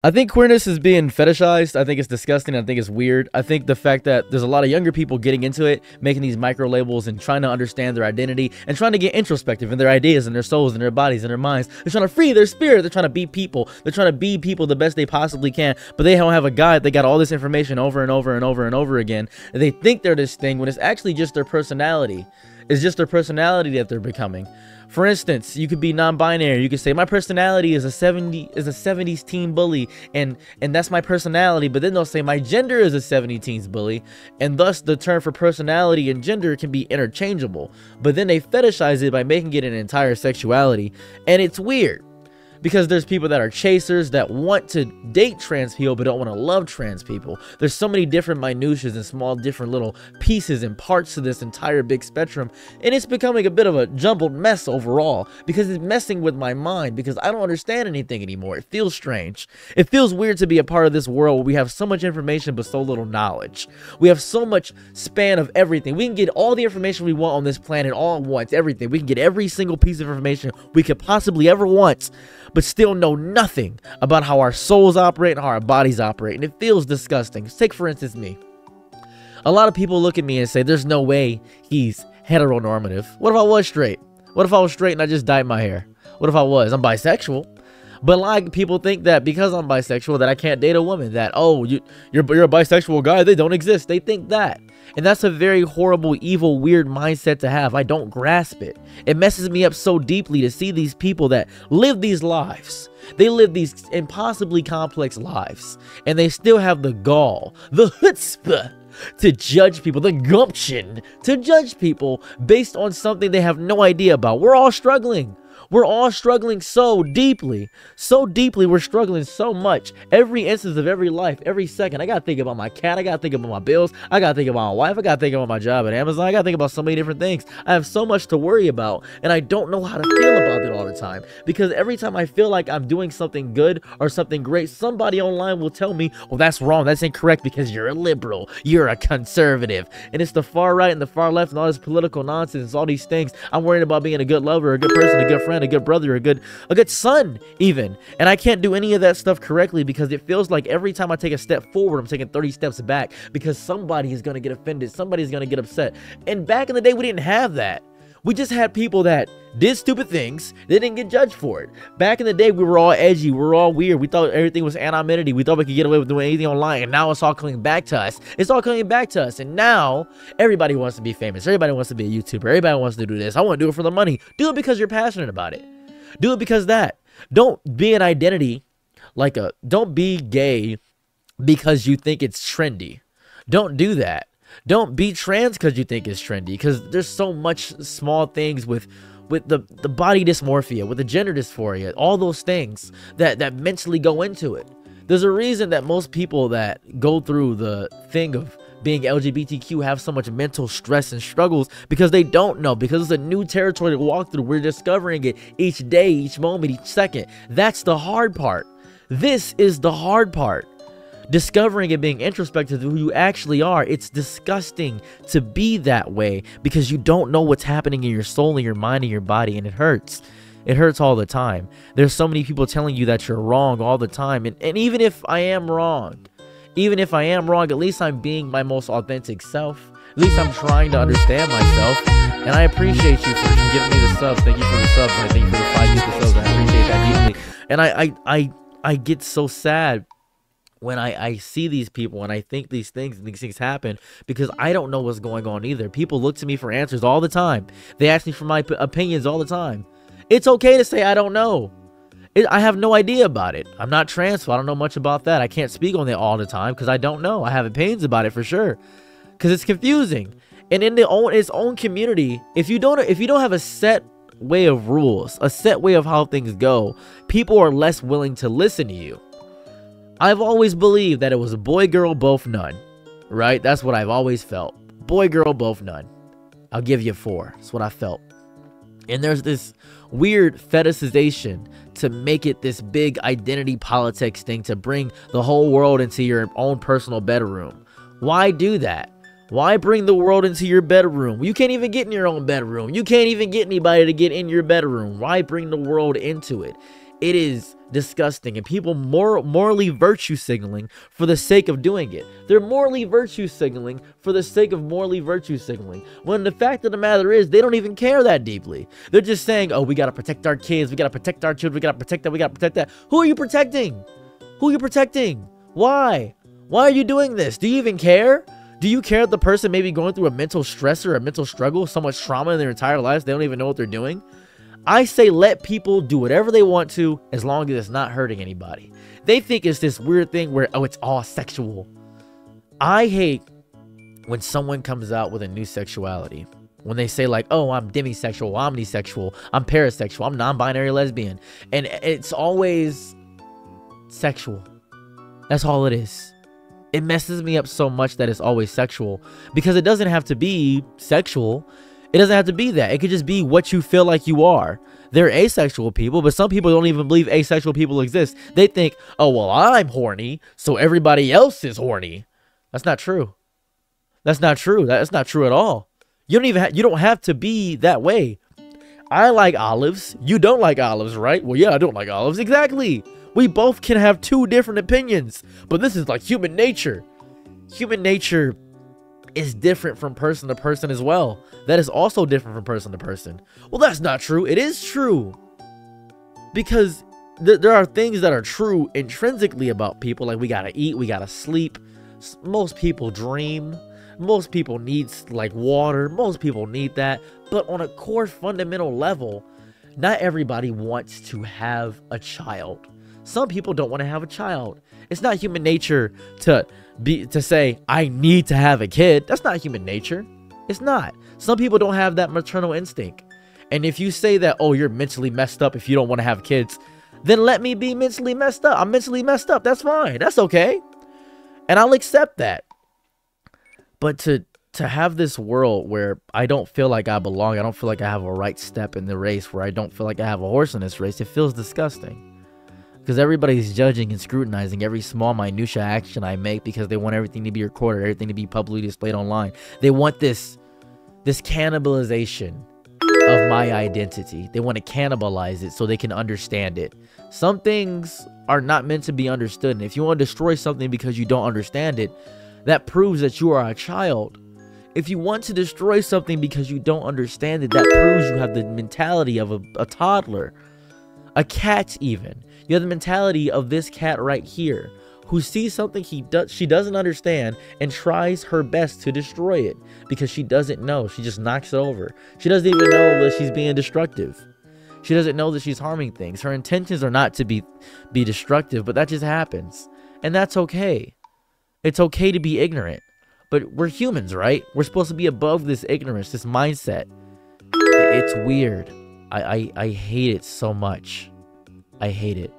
I think queerness is being fetishized. I think it's disgusting. I think it's weird. I think the fact that there's a lot of younger people getting into it, making these micro labels and trying to understand their identity and trying to get introspective in their ideas and their souls and their bodies and their minds. They're trying to free their spirit. They're trying to be people. They're trying to be people the best they possibly can, but they don't have a guide. They got all this information over and over and over and over again. And they think they're this thing when it's actually just their personality. It's just their personality that they're becoming. For instance, you could be non-binary. You could say my personality is a 70s teen bully, and that's my personality. But then they'll say my gender is a 70s teens bully, and thus the term for personality and gender can be interchangeable. But then they fetishize it by making it an entire sexuality, and it's weird. Because there's people that are chasers that want to date trans people but don't want to love trans people. There's so many different minutiae and small different little pieces and parts to this entire big spectrum, and it's becoming a bit of a jumbled mess overall because it's messing with my mind because I don't understand anything anymore. It feels strange. It feels weird to be a part of this world where we have so much information but so little knowledge. We have so much span of everything. We can get all the information we want on this planet all at once, everything. We can get every single piece of information we could possibly ever want, but still know nothing about how our souls operate and how our bodies operate, and it feels disgusting. Take, for instance, me. A lot of people look at me and say, there's no way he's heteronormative. What if I was straight? What if I was straight and I just dyed my hair? What if I was? I'm bisexual. But like, people think that because I'm bisexual that I can't date a woman, that, oh, you're a bisexual guy, they don't exist. They think that. And that's a very horrible, evil, weird mindset to have. I don't grasp it. It messes me up so deeply to see these people that live these lives. They live these impossibly complex lives, and they still have the gall, the chutzpah, to judge people, the gumption to judge people based on something they have no idea about. We're all struggling. We're all struggling so deeply. So deeply, we're struggling so much. Every instance of every life, every second. I gotta think about my cat. I gotta think about my bills. I gotta think about my wife. I gotta think about my job at Amazon. I gotta think about so many different things. I have so much to worry about, and I don't know how to feel about it all the time. Because every time I feel like I'm doing something good or something great, somebody online will tell me, well, that's wrong. That's incorrect because you're a liberal. You're a conservative. And it's the far right and the far left and all this political nonsense, all these things. I'm worried about being a good lover, a good person, a good friend, a good brother, a good son even, and I can't do any of that stuff correctly because it feels like every time I take a step forward I'm taking 30 steps back because somebody is going to get offended, somebody's going to get upset. And back in the day we didn't have that. We just had people that did stupid things. They didn't get judged for it. Back in the day, we were all edgy. We were all weird. We thought everything was anonymity. We thought we could get away with doing anything online. And now it's all coming back to us. It's all coming back to us. And now everybody wants to be famous. Everybody wants to be a YouTuber. Everybody wants to do this. I want to do it for the money. Do it because you're passionate about it. Do it because that. Don't be an identity like a... Don't be gay because you think it's trendy. Don't do that. Don't be trans because you think it's trendy, because there's so much small things with the body dysmorphia, with the gender dysphoria, all those things that mentally go into it. There's a reason that most people that go through the thing of being LGBTQ have so much mental stress and struggles because they don't know, because it's a new territory to walk through. We're discovering it each day, each moment, each second. That's the hard part. This is the hard part. Discovering and being introspective to who you actually are. It's disgusting to be that way because you don't know what's happening in your soul and your mind and your body, and it hurts. It hurts all the time. There's so many people telling you that you're wrong all the time, and even if I am wrong, at least I'm being my most authentic self. At least I'm trying to understand myself, and I appreciate you for giving me the subs. Thank you for the subs, and I thank you for the 5 gifted subs. I appreciate that deeply, and I get so sad when I see these people and I think these things happen because I don't know what's going on either. People look to me for answers all the time. They ask me for my opinions all the time. It's okay to say I don't know. I have no idea about it. I'm not trans, so I don't know much about that. I can't speak on it all the time because I don't know. I have opinions about it for sure because it's confusing. And in its own community, if you don't have a set way of rules, a set way of how things go, people are less willing to listen to you. I've always believed that it was boy, girl, both none, right? That's what I've always felt. Boy, girl, both none. I'll give you 4. That's what I felt. And there's this weird fetishization to make it this big identity politics thing to bring the whole world into your own personal bedroom. Why do that? Why bring the world into your bedroom? You can't even get in your own bedroom. You can't even get anybody to get in your bedroom. Why bring the world into it? It is disgusting, and people morally virtue signaling for the sake of doing it. They're morally virtue signaling for the sake of morally virtue signaling, when the fact of the matter is they don't even care that deeply. They're just saying, oh, we gotta protect our kids, we gotta protect our children, we gotta protect that, we gotta protect that. Who are you protecting? Who are you protecting? Why? Why are you doing this? Do you even care? Do you care that the person may be going through a mental stress or a mental struggle, so much trauma in their entire lives they don't even know what they're doing? I say let people do whatever they want to, as long as it's not hurting anybody. They think it's this weird thing where, oh, it's all sexual. I hate when someone comes out with a new sexuality. When they say like, oh, I'm demisexual, omnisexual, I'm pansexual, I'm non-binary lesbian. And it's always sexual. That's all it is. It messes me up so much that it's always sexual, because it doesn't have to be sexual. It doesn't have to be that. It could just be what you feel like you are. They're asexual people, but some people don't even believe asexual people exist. They think, oh, well, I'm horny, so everybody else is horny. That's not true. That's not true. That's not true at all. You don't have to be that way. I like olives. You don't like olives, right? Well, yeah, I don't like olives. Exactly. We both can have two different opinions, but this is like human nature. Human nature is different from person to person as well. That is also different from person to person. Well, that's not true. It is true. Because there are things that are true intrinsically about people. Like, we gotta eat, we gotta sleep. Most people dream. Most people need like water. Most people need that. But on a core fundamental level, not everybody wants to have a child. Some people don't want to have a child. It's not human nature to say, I need to have a kid. That's not human nature. It's not. Some people don't have that maternal instinct. And if you say that, oh, you're mentally messed up if you don't want to have kids, then let me be mentally messed up. I'm mentally messed up. That's fine. That's okay. And I'll accept that. But to have this world where I don't feel like I belong, I don't feel like I have a right step in the race, where I don't feel like I have a horse in this race, it feels disgusting. Because everybody's judging and scrutinizing every small minutia action I make, because they want everything to be recorded, everything to be publicly displayed online. They want this cannibalization of my identity. They want to cannibalize it so they can understand it. Some things are not meant to be understood. And if you want to destroy something because you don't understand it, that proves that you are a child. If you want to destroy something because you don't understand it, that proves you have the mentality of a toddler. A cat even. You have the mentality of this cat right here, who sees something she doesn't understand and tries her best to destroy it because she doesn't know. She just knocks it over. She doesn't even know that she's being destructive. She doesn't know that she's harming things. Her intentions are not to be destructive, but that just happens. And that's okay. It's okay to be ignorant. But we're humans, right? We're supposed to be above this ignorance, this mindset. It's weird. I hate it so much. I hate it.